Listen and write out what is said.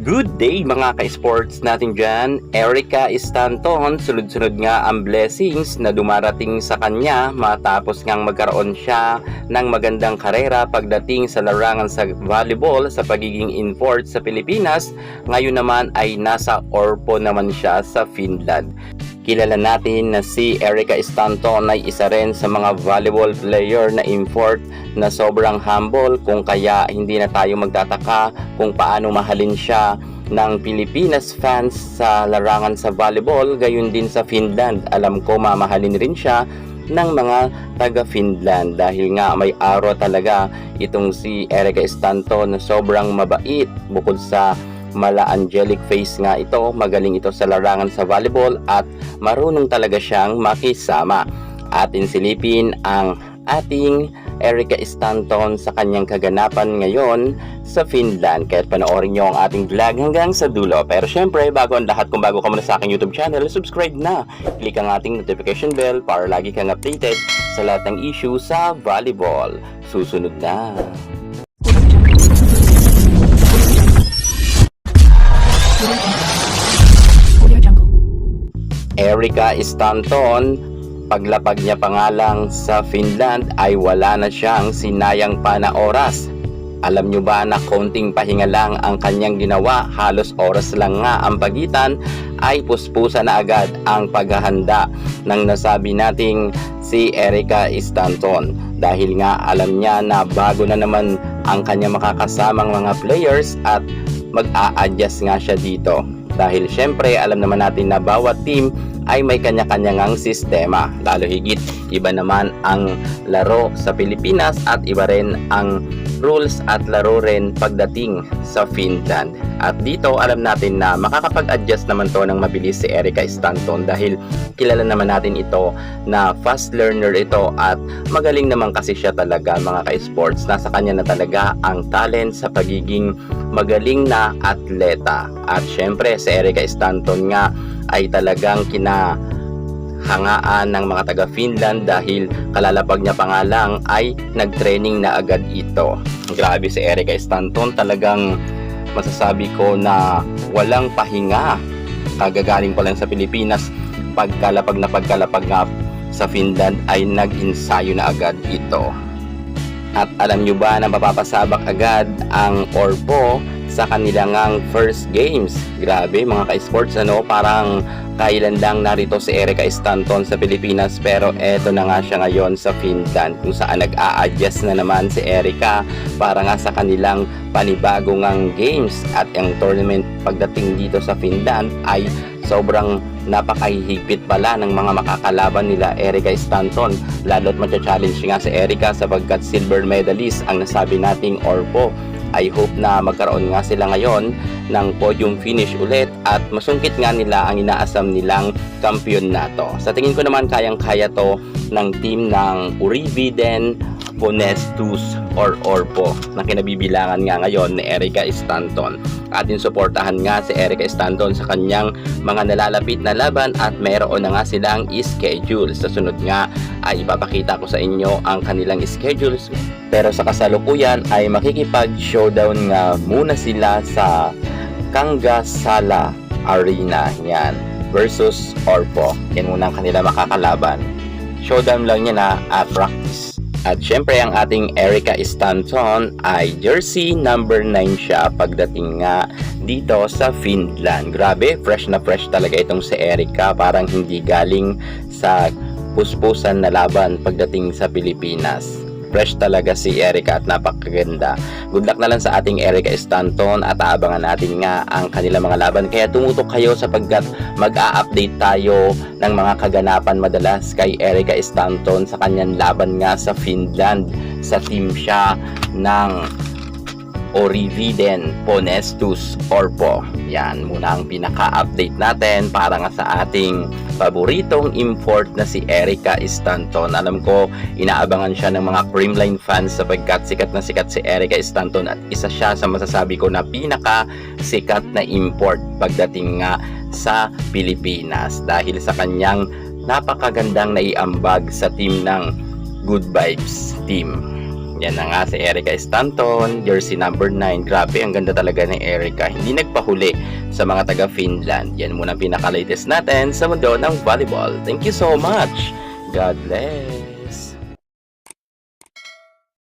Good day mga ka-sports natin dyan. Erica Stanton, sunod-sunod nga ang blessings na dumarating sa kanya matapos ngang magkaroon siya ng magandang karera pagdating sa larangan sa volleyball sa pagiging import sa Pilipinas. Ngayon naman ay nasa Orpo naman siya sa Finland. Kilala natin na si Erica Stanton ay isa rin sa mga volleyball player na import na sobrang humble, kung kaya hindi na tayo magtataka kung paano mahalin siya ng Pilipinas fans sa larangan sa volleyball, gayon din sa Finland. Alam ko mamahalin rin siya ng mga taga Finland dahil nga may aura talaga itong si Erica Stanton na sobrang mabait. Bukod sa mala angelic face nga ito, magaling ito sa larangan sa volleyball at marunong talaga siyang makisama. Atin silipin ang ating Erica Stanton sa kanyang kaganapan ngayon sa Finland. Kaya panoorin nyo ang ating vlog hanggang sa dulo. Pero syempre, bago ang lahat, kung bago ka muna sa aking YouTube channel, subscribe na. Click ang ating notification bell para lagi kang updated sa lahat ng issue sa volleyball. Susunod na. Erica Stanton, paglapag niya pangalang sa Finland ay wala na siyang sinayang pa na oras. Alam nyo ba na konting pahinga lang ang kanyang ginawa, halos oras lang nga ang pagitan, ay puspusa na agad ang paghahanda ng nasabi nating si Erica Stanton. Dahil nga alam niya na bago na naman ang kanyang makakasamang mga players at mag-a-adjust nga siya dito. Dahil syempre alam naman natin na bawat team ay may kanya-kanyang sistema. Lalo higit, iba naman ang laro sa Pilipinas at iba rin ang rules at laro rin pagdating sa Finland. At dito alam natin na makakapag-adjust naman to ng mabilis si Erica Stanton dahil kilala naman natin ito na fast learner ito at magaling naman kasi siya talaga mga ka-sports. Nasa kanya na talaga ang talent sa pagiging magaling na atleta. At syempre si Erica Stanton nga ay talagang kinahangaan ng mga taga Finland dahil kalalapag niya pa nga lang ay nagtraining na agad ito. Grabe si Erica Stanton, talagang masasabi ko na walang pahinga. Kagagaling pa lang sa Pilipinas, pagkalapag nga sa Finland ay nag-ensayo na agad ito. At alam nyo ba na mapapasabak agad ang Orpo sa kanilang first games? Grabe mga ka-sports, parang kailan lang narito si Erica Stanton sa Pilipinas, pero eto na nga siya ngayon sa Finland, kung saan nag-a-adjust na naman si Erica para nga sa kanilang panibagong games. At ang tournament pagdating dito sa Finland ay sobrang napakahigpit pala ng mga makakalaban nila Erica Stanton. Lalo't matcha-challenge nga si Erica sapagkat silver medalist ang nasabi nating Orpo. I hope na magkaroon nga sila ngayon ng podium finish ulit at masungkit nga nila ang inaasam nilang kampiyonato. Sa tingin ko naman kayang-kaya to ng team ng Urividen Ponestus or Orpo na kinabibilangan nga ngayon ni Erica Stanton. Atin suportahan nga si Erica Stanton sa kanyang mga nalalapit na laban at mayroon na nga silang schedule. Sa sunod nga ay ipapakita ko sa inyo ang kanilang schedules. Pero sa kasalukuyan ay makikipag-showdown nga muna sila sa Kangasala Arena yan versus Orpo. Yan muna ang kanila makakalaban. Showdown lang yan at practice. At syempre ang ating Erica Stanton ay jersey number 9 siya pagdating nga dito sa Finland. Grabe, fresh na fresh talaga itong si Erica, parang hindi galing sa puspusan na laban pagdating sa Pilipinas. Fresh talaga si Erica at napakaganda. Good luck na lang sa ating Erica Stanton at aabangan natin nga ang kanilang mga laban. Kaya tumutok kayo sapagkat mag-a-update tayo ng mga kaganapan madalas kay Erica Stanton sa kanyang laban nga sa Finland. Sa team siya ng Urividen Ponestus Orpo. Yan muna ang pinaka-update natin para nga sa ating paboritong import na si Erica Stanton. Alam ko inaabangan siya ng mga Creamline fans sapagkat sikat na sikat si Erica Stanton at isa siya sa masasabi ko na pinaka-sikat na import pagdating nga sa Pilipinas dahil sa kanyang napakagandang naiambag sa team ng Good Vibes team. Yan na nga si Erica Stanton, jersey number 9. Grabe, ang ganda talaga ni Erica. Hindi nagpahuli sa mga taga Finland. Yan muna ang pinaka-latest natin sa mundo ng volleyball. Thank you so much. God bless.